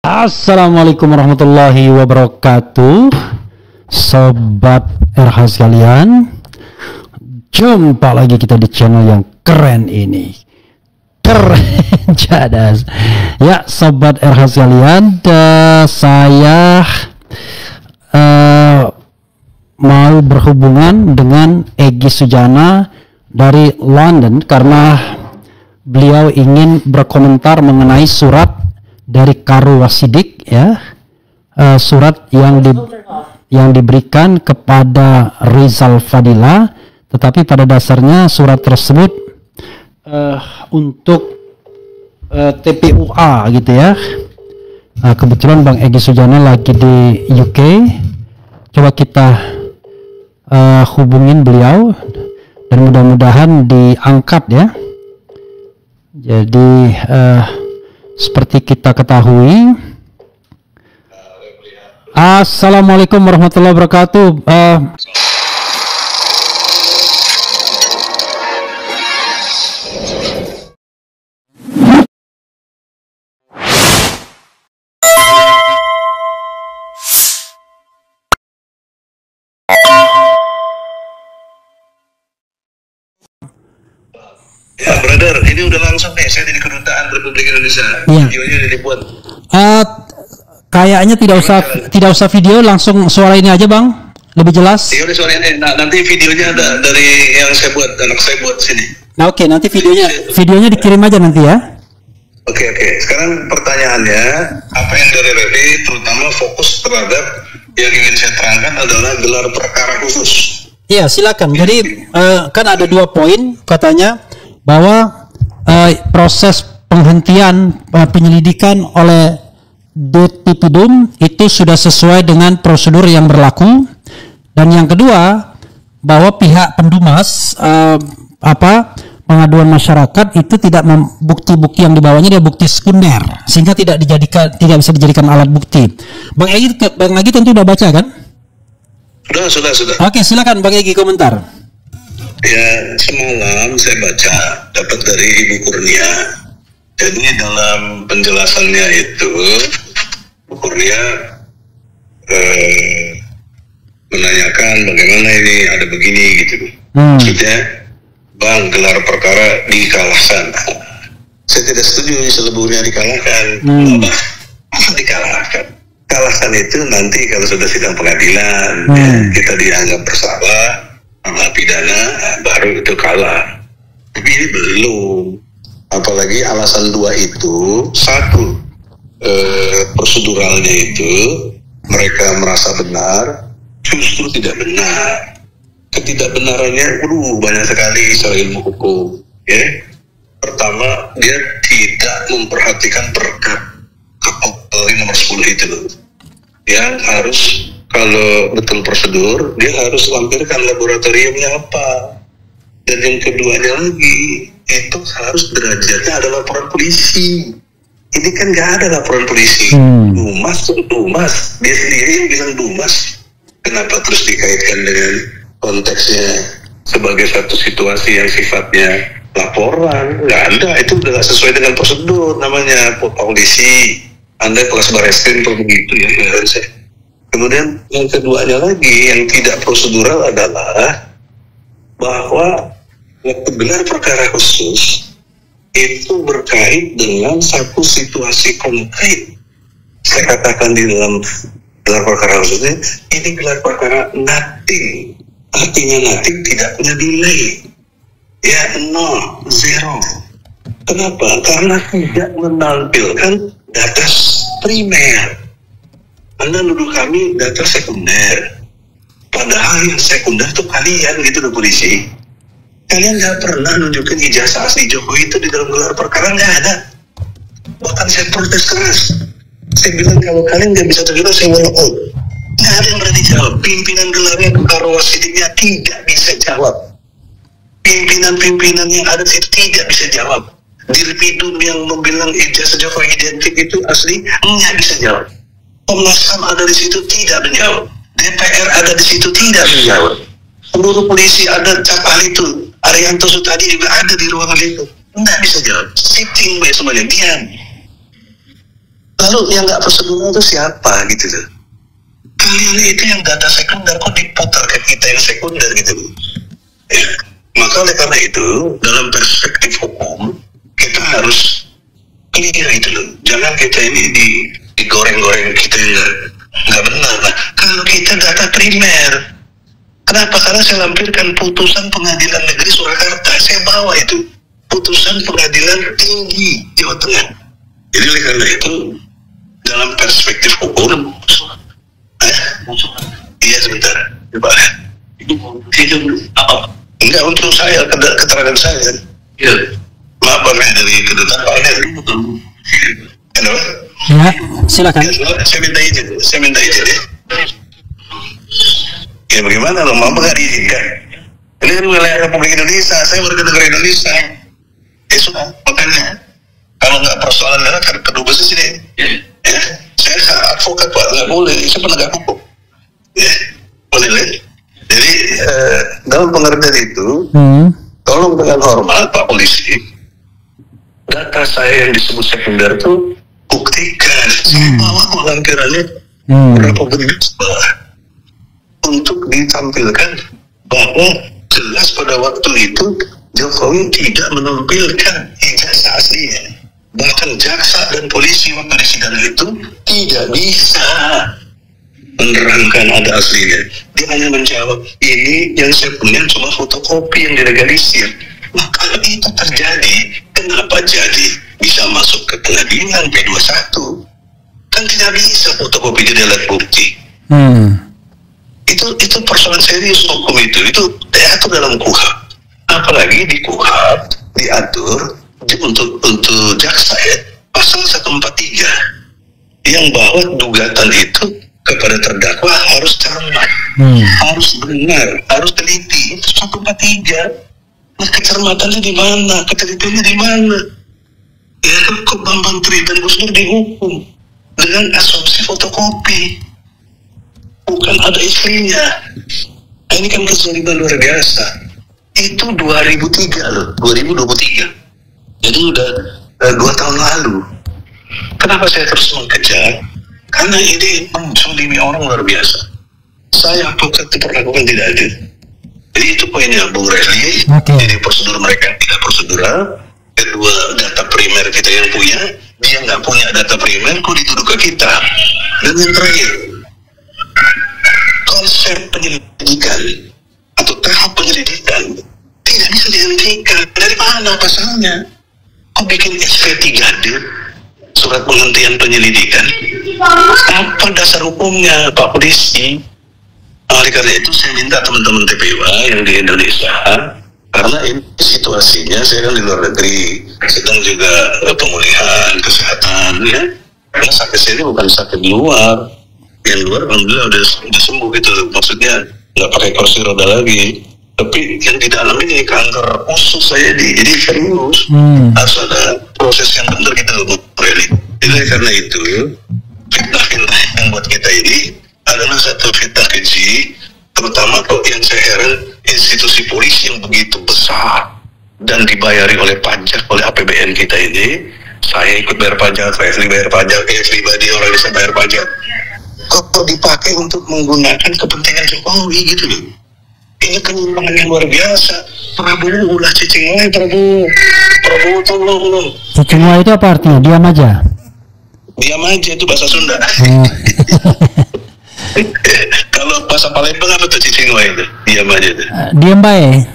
Assalamualaikum warahmatullahi wabarakatuh, sobat RH sekalian. Jumpa lagi kita di channel yang keren ini, keren jadas ya sobat RH sekalian. Saya mau berhubungan dengan Egy Sujana dari London karena beliau ingin berkomentar mengenai surat dari Karul Wasidik, ya, surat yang diberikan kepada Rizal Fadila, tetapi pada dasarnya surat tersebut untuk TPUA gitu ya. Kebetulan Bang Egy Sujana lagi di UK, coba kita hubungin beliau dan mudah-mudahan diangkat ya. Jadi seperti kita ketahui, Assalamualaikum warahmatullahi wabarakatuh. Ya, brother, ini udah langsung nih, saya di Kedutaan Republik Indonesia. Ya. Videonya udah dibuat. Kayaknya tidak usah video, langsung suara ini aja bang, lebih jelas. Ya udah suara ini. Nah, nanti videonya ada dari yang saya buat, anak saya buat sini. Nah oke, nanti videonya dikirim aja nanti ya. Oke. Sekarang pertanyaannya, apa yang dari Revi terutama fokus terhadap yang ingin saya terangkan adalah gelar perkara khusus. Iya silakan. Jadi kan ada 2 poin katanya, bahwa proses penghentian penyelidikan oleh Detipidum itu sudah sesuai dengan prosedur yang berlaku, dan yang kedua bahwa pihak pendumas pengaduan masyarakat itu tidak bukti-bukti yang dibawanya dia bukti sekunder sehingga tidak bisa dijadikan alat bukti. Bang Egy tentu udah baca kan? Sudah. Oke, silakan Bang Egy komentar. Ya, semalam saya baca dapat dari Ibu Kurnia. Jadi dalam penjelasannya itu Ibu Kurnia menanyakan bagaimana ini ada begini gitu. Maksudnya, Bang, gelar perkara dikalahkan. Saya tidak setuju seluruhnya dikalahkan. Masa dikalahkan? Kalahkan itu nanti kalau sudah sidang pengadilan, kita dianggap bersalah, pidana, baru itu kalah. Tapi ini belum. Apalagi alasan 2 itu, 1 proseduralnya itu mereka merasa benar, justru tidak benar. Ketidakbenarannya banyak sekali secara ilmu hukum ya. Pertama, dia tidak memperhatikan perkap Kapolri nomor 10 itu yang harus, kalau betul prosedur, dia harus lampirkan laboratoriumnya apa. Dan yang keduanya lagi, itu harus derajatnya ada laporan polisi. Ini kan nggak ada laporan polisi. Dumas, dia sendiri yang bilang dumas. Kenapa terus dikaitkan dengan konteksnya sebagai satu situasi yang sifatnya laporan? Nggak ada, itu udah nggak sesuai dengan prosedur. Namanya polisi, Anda kelas Barreskrim begitu ya. Kemudian yang keduanya lagi yang tidak prosedural adalah bahwa gelar perkara khusus itu berkait dengan satu situasi konkret. Saya katakan di dalam gelar perkara khusus ini gelar perkara nothing. Artinya nothing tidak punya nilai. Ya, 0, 0. Kenapa? Karena tidak menampilkan data primer. Anda nuduh kami data sekunder. Padahal yang sekunder itu kalian gitu loh polisi. Kalian nggak pernah nunjukin ijazah asli Jokowi itu di dalam gelar perkara, nggak ada. Bahkan saya protes keras. Saya bilang kalau kalian nggak bisa tunjukkan, saya walk out. Nggak ada yang berani jawab. Pimpinan gelarnya Karul Wasidiknya tidak bisa jawab. Pimpinan yang ada di situ tidak bisa jawab. Dirpidum yang membilang ijazah Jokowi identik itu asli, nggak bisa jawab. Komnas HAM ada di situ tidak menjawab. DPR ada di situ tidak menjawab. Seluruh polisi ada cap ahli itu. Arianto Sutadi juga ada di ruangan itu. Nggak bisa jawab. Sitting by semuanya, diam. Lalu yang nggak prosedural itu siapa gitu loh? Kalian itu yang data sekunder kok diputar ke kita yang sekunder gitu loh. Ya. Maka oleh karena itu dalam perspektif hukum kita harus clear gitu loh. Jangan kita ini digoreng-goreng kita nggak benar. Nah, kalau kita data primer, kenapa? Karena saya lampirkan putusan Pengadilan Negeri Surakarta, saya bawa itu putusan Pengadilan Tinggi Jawa Tengah. Jadi oleh karena itu dalam perspektif hukum, iya sebentar, coba. Itu apa? Enggak, untuk saya, keterangan saya. Iya. Maaf Pak, dari kedutaan Pak Eder. Kenapa? Ya, silakan. Ya, saya minta izin ya. Ya bagaimana loh, Mama nggak diizinkan? Ini kan wilayah Republik Indonesia, saya warga negara Indonesia. Ya sudah, makanya kalau nggak persoalan darah kan kedubes di sini. Ya, saya advokat Pak, nggak boleh, saya penegak hukum. Ya, boleh. Jadi dalam pengertian itu, tolong dengan hormat Pak Polisi, data saya yang disebut sekunder itu buktikan. Saya bawa lampirannya berapa bentuk untuk ditampilkan bahwa jelas pada waktu itu Jokowi tidak menampilkan ijazah aslinya. Bahkan jaksa dan polisi waktu di sidang itu tidak bisa menerangkan ada aslinya. Dia hanya menjawab, ini yang saya punya cuma fotokopi yang dilegalisir. Nah kalau itu terjadi, kenapa jadi bisa masuk ke pengadilan P21? Kan tidak bisa fotokopi jadi alat bukti. Itu persoalan serius hukum itu diatur dalam KUHP. Apalagi di KUHP diatur untuk jaksa ya, pasal 143 yang bahwa gugatan itu kepada terdakwa harus cermat, harus benar, harus teliti. Itu 143. Nah kecermatannya di mana? Ketelitiannya di mana? Ya kok Bambang Tri dan Gus Dur dihukum dengan asumsi fotokopi, bukan ada istrinya. Nah, ini kan kezaliman luar biasa. Itu 2003 loh, 2023. Jadi udah 2 tahun lalu. Kenapa saya terus mengejar? Karena ini menzalimi orang luar biasa. Saya advokat diperlakukan tidak adil. Jadi itu poinnya Bung Refli. Jadi prosedur mereka tidak prosedural. Kedua, data primer kita yang punya, dia nggak punya data primer, kok dituduh ke kita. Dan yang terakhir, konsep penyelidikan atau tahap penyelidikan tidak bisa dihentikan. Dari mana pasalnya? Kok bikin SP3D, surat penghentian penyelidikan? Apa dasar hukumnya Pak Polisi? Oleh karena itu saya minta teman-teman TPWA yang di Indonesia, karena ini situasinya saya kan di luar negeri, sedang juga pemulihan kesehatan ya. Yang sakit sini bukan sakit di luar, yang luar alhamdulillah udah sembuh gitu, maksudnya nggak pakai kursi roda lagi. Tapi yang di dalam ini kanker usus saya jadi serius, harus ada proses yang benar gitu loh, really. Jadi karena itu fitnah-fitnah yang buat kita ini adalah satu fitnah keji, terutama kok yang saya heran institusi polisi yang begitu besar dan dibayari oleh pajak, oleh APBN kita ini. Saya ikut bayar pajak, Refli bayar pajak, pribadi orang bisa bayar pajak. Kok dipakai untuk menggunakan kepentingan Jokowi gitu loh. Ini penyimpangan yang luar biasa. Prabowo ulah cicing wae, Prabowo tolong. Cicing wae itu apa artinya? Diam aja. Diam aja itu bahasa Sunda. Kalau bahasa Palembang apa tuh cicing wae itu? Diam aja itu. Diam bae.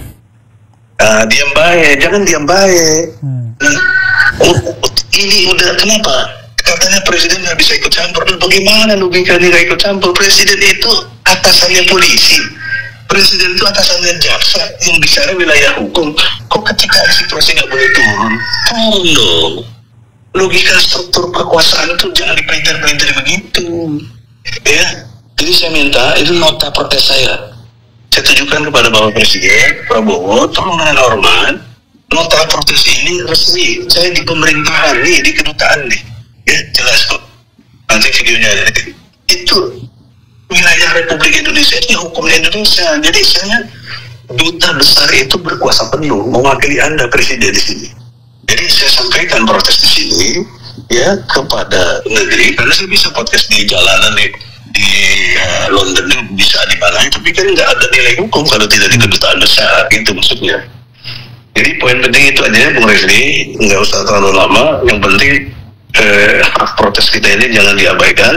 Diam bae, jangan diam bae. Ini udah kenapa? Katanya presiden nggak bisa ikut campur. Bagaimana logikanya nggak ikut campur? Presiden itu atasannya polisi. Presiden itu atasannya jaksa yang bicara wilayah hukum. Kok ketika situasi nggak boleh turun dong. Logika struktur kekuasaan itu jangan dipelintir-pelintir begitu. Ya, jadi saya minta itu nota protes saya tujukan kepada Bapak Presiden Prabowo, tolong dengan hormat, nota protes ini resmi. Saya di pemerintahan nih, di kedutaan nih. Ya, jelas kok. Nanti videonya itu. Wilayah Republik Indonesia ini hukum Indonesia. Jadi saya duta besar itu berkuasa penuh mewakili Anda presiden di sini. Jadi saya sampaikan protes di sini ya kepada negeri, karena saya bisa podcast di jalanan di London bisa di mana, tapi kan nggak ada nilai hukum kalau tidak di kedutaan besar, gitu maksudnya. Jadi poin penting itu aja Bung Refli, nggak usah terlalu lama. Yang penting hak protes kita ini jangan diabaikan,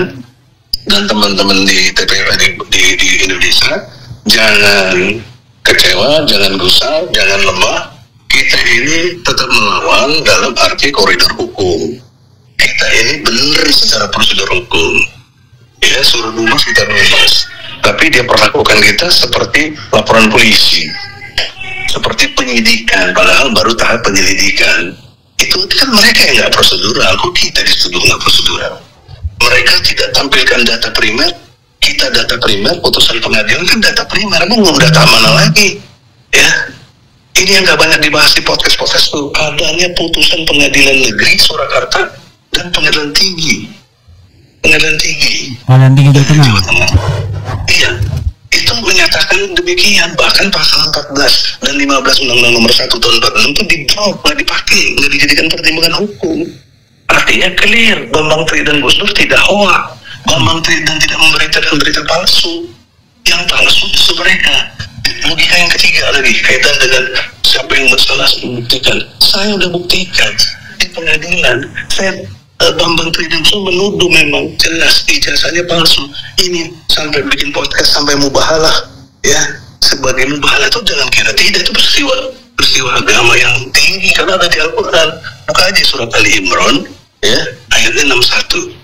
dan teman-teman di TPW di Indonesia jangan kecewa, jangan gusar, jangan lemah. Kita ini tetap melawan dalam arti koridor hukum. Kita ini benar secara prosedur hukum. Ya, suruh dumas kita dumas. Tapi dia perlakukan kita seperti laporan polisi, seperti penyidikan, padahal baru tahap penyelidikan. Itu kan mereka yang nggak prosedural, kok kita dituduh nggak prosedural. Mereka tidak tampilkan data primer, kita data primer, putusan pengadilan kan data primer, mau data mana lagi? Ya, ini yang nggak banyak dibahas di podcast tuh, adanya putusan pengadilan negeri Surakarta dan pengadilan tinggi Jawa Tengah. Iya, itu menyatakan demikian. Bahkan pasal 14 dan 15 Undang-Undang Nomor 1 Tahun 46 itu di-drop, nggak dipakai, nggak dijadikan pertimbangan hukum. Artinya clear, Bambang Tri dan Gus Dur tidak hoak. Bambang Tri dan tidak memberitakan berita palsu. Yang palsu justru mereka. Logika yang ketiga lagi kaitan dengan siapa yang bersalah membuktikan. Saya udah buktikan di pengadilan. Bambang Tri dan Gus Dur menuduh memang jelas ijazahnya palsu. Ini sampai bikin podcast sampai mubahalah, ya. Sebagai mubahalah itu jangan kira tidak, itu peristiwa agama yang tinggi karena ada di Al-Quran. Buka aja surat Ali Imran, ya, ayatnya 61.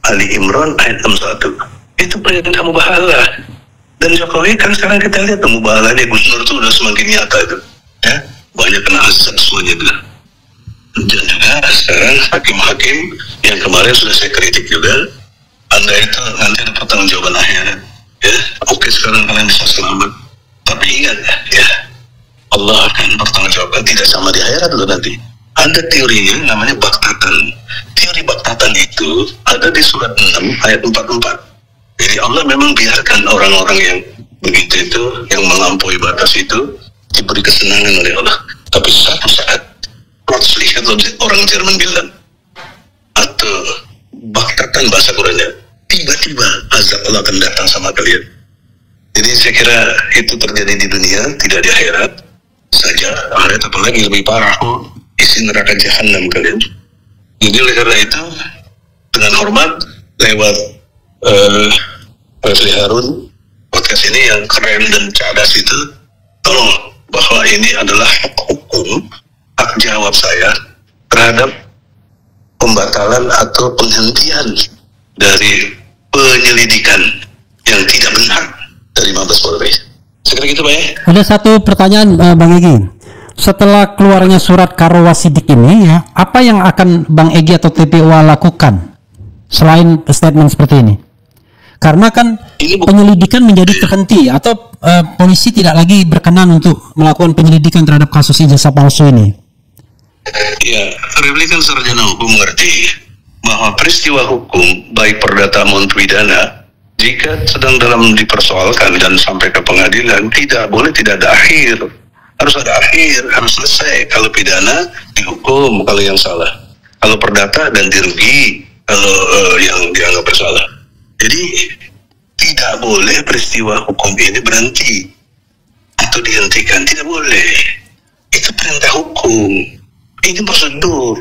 Ali Imran ayat 61. Itu perintah mubahalah. Dan Jokowi kan sekarang kita lihat mubahalahnya Gus Dur itu udah semakin nyata itu, ya. Banyak kena azab semuanya itu. Dan juga sekarang hakim-hakim yang kemarin sudah saya kritik juga, Anda itu nanti ada pertanggungjawaban akhirat, ya. Oke, sekarang kalian bisa selamat, tapi ingat ya, Allah akan bertanggungjawabkan tidak sama di akhirat loh nanti. Ada teorinya namanya baktatan. Teori baktatan itu ada di surat 6 ayat 44. Jadi Allah memang biarkan orang-orang yang begitu itu, yang melampaui batas itu diberi kesenangan oleh Allah. Tapi satu saat plötzlich atau orang Jerman bilang, atau baktatan bahasa Qurannya, tiba-tiba azab Allah akan datang sama kalian. Jadi saya kira itu terjadi di dunia, tidak di akhirat saja. Akhirat apalagi lebih parah, isi neraka jahanam kalian. Jadi oleh karena itu, dengan hormat lewat Refli Harun, podcast ini yang keren dan cerdas itu, tolong bahwa ini adalah hak hukum, hak jawab saya terhadap pembatalan atau penghentian dari penyelidikan yang tidak benar dari Mabes Polri. Sekali gitu Pak ya. Ada satu pertanyaan Bang Egy. Setelah keluarnya surat Karo Wasidik ini ya, apa yang akan Bang Egy atau TPUA lakukan selain statement seperti ini? Karena kan penyelidikan menjadi terhenti atau polisi tidak lagi berkenan untuk melakukan penyelidikan terhadap kasus ijazah palsu ini. Ya, Refli kan sarjana hukum mengerti bahwa peristiwa hukum baik perdata maupun pidana jika sedang dalam dipersoalkan dan sampai ke pengadilan tidak boleh tidak ada akhir. Harus ada akhir, harus selesai. Kalau pidana dihukum kalau yang salah. Kalau perdata ganti rugi kalau yang dianggap bersalah. Jadi tidak boleh peristiwa hukum ini berhenti atau dihentikan, tidak boleh. Itu perintah hukum, ini prosedur.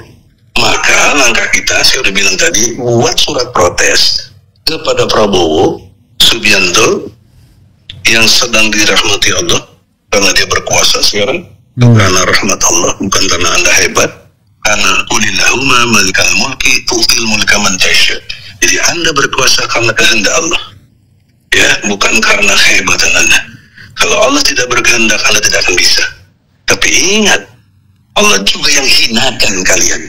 Maka langkah kita, saya udah bilang tadi, buat surat protes kepada Prabowo Subianto yang sedang dirahmati Allah karena dia berkuasa sekarang, karena rahmat Allah, bukan karena Anda hebat. Karena qulillahumma malikal mulki tu'til mulka man tasya. Jadi Anda berkuasa karena kehendak Allah, ya, bukan karena kehebatan Anda. Kalau Allah tidak berkehendak, Anda tidak akan bisa. Tapi ingat, Allah juga yang hinakan kalian.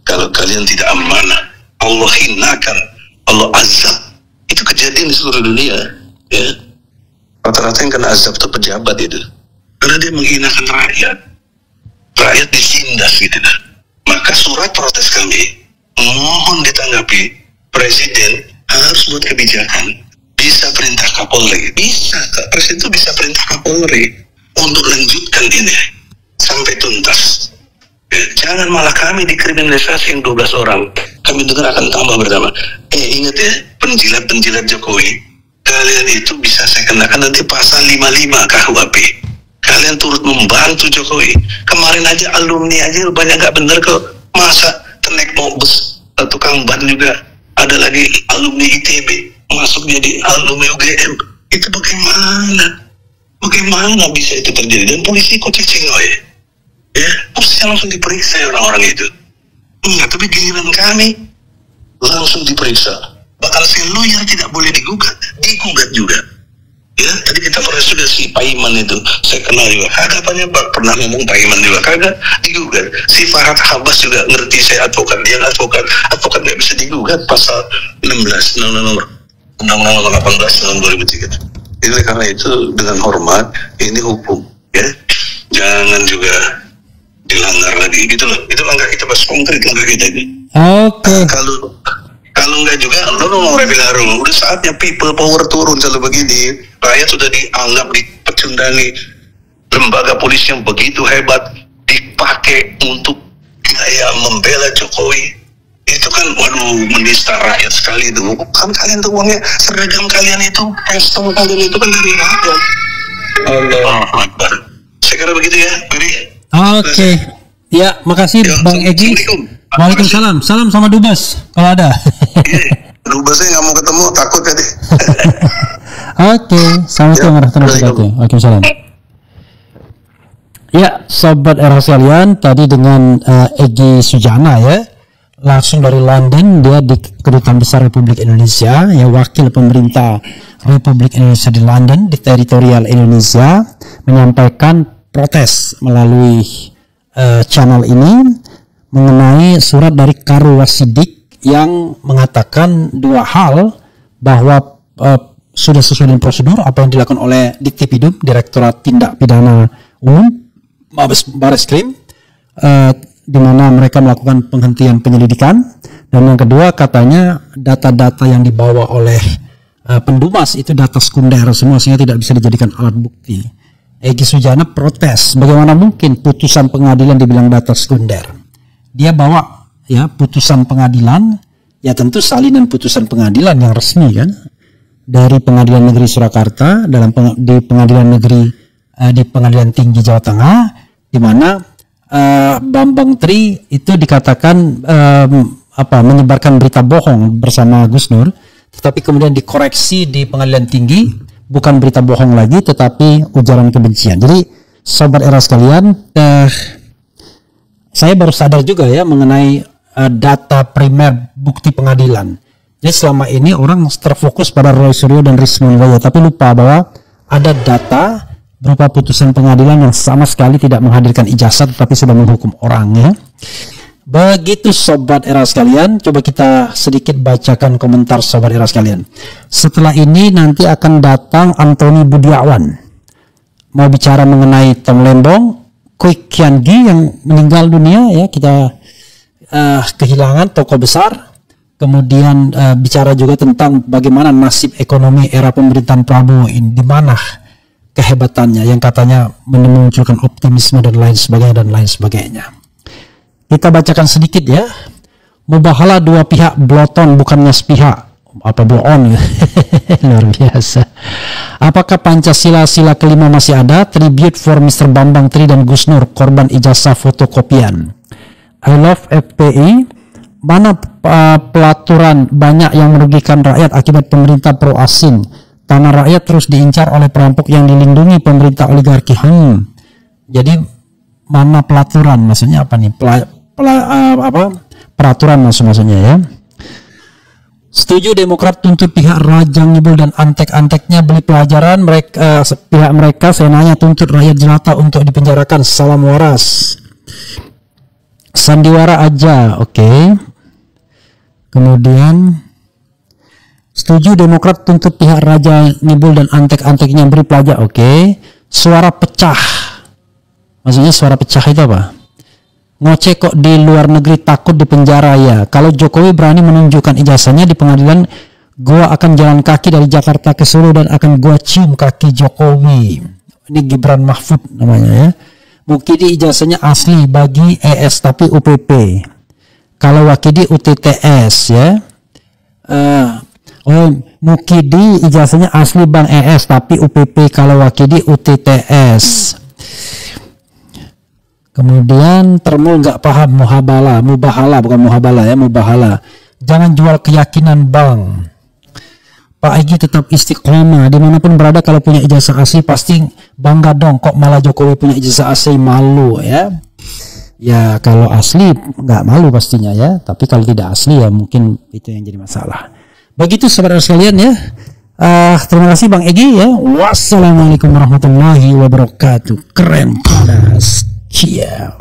Kalau kalian tidak amanah, Allah hinakan, Allah azab. Itu kejadian di seluruh dunia, ya. Rata-rata yang kena azab itu pejabat itu, karena dia menghinakan rakyat disindas gitu. Maka surat protes kami mohon ditanggapi, Presiden harus buat kebijakan, bisa perintah Kapolri, bisa, Presiden itu bisa perintah Kapolri untuk lanjutkan ini sampai tuntas, Jangan malah kami dikriminalisasi yang 12 orang. Kami dengar akan tambah bertambah. Ingat ya, penjilat-penjilat Jokowi, kalian itu bisa saya kenakan nanti pasal 55 KUHP. Kalian turut membantu Jokowi. Kemarin aja alumni aja banyak gak bener kok. Masa naik bus tukang ban juga. Ada lagi alumni ITB masuk jadi alumni UGM. Itu bagaimana? Bagaimana bisa itu terjadi? Dan polisi ikut cengoi. Ya, harusnya langsung diperiksa orang-orang itu. Enggak, tapi giliran kami langsung diperiksa. Bahkan si lawyer tidak boleh digugat juga. Ya, tadi kita pernah juga si Paiman itu, saya kenal juga. Kagapannya pernah ngomong Paiman juga, kagak digugat. Si Farhad Habas juga ngerti saya advokat, dia advokat nggak bisa digugat pasal 16 Undang-Undang 18 tahun 2003. Jadi karena itu dengan hormat, ini hukum, ya, jangan juga dilanggar lagi gitu loh. Itu langkah kita pas konkret langkah kita ini. Oke. Kalau enggak juga, lo bilang udah saatnya people power turun selalu begini. Rakyat sudah dianggap dipecundangi. Lembaga polisi yang begitu hebat dipakai untuk gaya membela Jokowi. Itu kan, waduh, menista rakyat sekali itu. Kan kalian tuh uangnya, seragam kalian itu, pestol kalian itu kan dari rakyat. Allah Akbar. Saya kira begitu ya, Beri. Oke. Ya, makasih ya, Bang Egi. Waalaikumsalam. Salam sama Dubes kalau ada. Dubesnya nggak mau ketemu, takut tadi. Oke, assalamualaikum warahmatullahi wabarakatuh. Waalaikumsalam. Ya, sobat era sekalian, tadi dengan Egi Sujana ya, langsung dari London, dia di Kedutaan Besar Republik Indonesia, ya, wakil pemerintah Republik Indonesia di London, di teritorial Indonesia, menyampaikan protes melalui channel ini mengenai surat dari Karul Wasidik yang mengatakan dua hal, bahwa sudah sesuai dengan prosedur apa yang dilakukan oleh Diktipidum, Direktorat Tindak Pidana Umum Bareskrim, di mana mereka melakukan penghentian penyelidikan, dan yang kedua katanya data-data yang dibawa oleh Pendumas itu data sekunder semua sehingga tidak bisa dijadikan alat bukti. Egi Sujana protes, bagaimana mungkin putusan pengadilan dibilang data sekunder? Dia bawa ya putusan pengadilan, ya tentu salinan putusan pengadilan yang resmi kan, dari Pengadilan Negeri Surakarta di Pengadilan Negeri di Pengadilan Tinggi Jawa Tengah, di mana Bambang Tri itu dikatakan menyebarkan berita bohong bersama Gus Nur, tetapi kemudian dikoreksi di Pengadilan Tinggi, bukan berita bohong lagi tetapi ujaran kebencian. Jadi sobat era sekalian, saya baru sadar juga ya mengenai data primer bukti pengadilan. Jadi selama ini orang terfokus pada Roy Suryo dan Risma Wijaya, tapi lupa bahwa ada data berupa putusan pengadilan yang sama sekali tidak menghadirkan ijazah tetapi sudah menghukum orang ya. Begitu sobat era sekalian, coba kita sedikit bacakan komentar sobat era sekalian. Setelah ini nanti akan datang Antoni Budiawan, mau bicara mengenai Tom Lembong, Kwik Kian Gi yang meninggal dunia ya, kita kehilangan tokoh besar. Kemudian bicara juga tentang bagaimana nasib ekonomi era pemerintahan Prabowo ini, di mana kehebatannya yang katanya memunculkan optimisme dan lain sebagainya. Kita bacakan sedikit ya. Mubahala dua pihak bloton bukannya sepihak. Apa bloon ya? Luar biasa. Apakah Pancasila sila kelima masih ada? Tribute for Mr. Bambang Tri dan Gus Nur, korban ijazah fotokopian. I love FPI. Mana pelaturan banyak yang merugikan rakyat akibat pemerintah pro asing. Tanah rakyat terus diincar oleh perampok yang dilindungi pemerintah oligarki. Jadi mana pelaturan? Maksudnya apa nih? Peraturan maksudnya ya. Setuju Demokrat tuntut pihak Rajang Ngibul dan antek-anteknya beli pelajaran. Pihak mereka senanya tuntut rakyat jelata untuk dipenjarakan. Salam waras. Sandiwara aja, oke. Kemudian setuju Demokrat tuntut pihak Raja Ngibul dan antek-anteknya beri pelajar, oke. Suara pecah, maksudnya suara pecah itu apa? Ngoceh kok di luar negeri takut di penjara ya. Kalau Jokowi berani menunjukkan ijazahnya di pengadilan, gua akan jalan kaki dari Jakarta ke Solo dan akan gua cium kaki Jokowi. Ini Gibran Mahfud namanya ya. Mukidi ijazahnya asli bagi ES tapi UPP. Kalau Wakidi UTTS ya. Mukidi ijazahnya asli Bank ES tapi UPP, kalau Wakidi UTTS. Kemudian termul nggak paham mubahala bukan muhabala ya, mubahala. Jangan jual keyakinan bank. Pak Egy tetap istiqomah dimanapun berada. Kalau punya ijazah asli pasti bangga dong. Kok malah Jokowi punya ijazah asli malu ya? Ya kalau asli nggak malu pastinya ya. Tapi kalau tidak asli ya mungkin itu yang jadi masalah. Begitu saudara sekalian ya. Terima kasih Bang Egy ya. Wassalamualaikum warahmatullahi wabarakatuh. Keren panas. Ciao.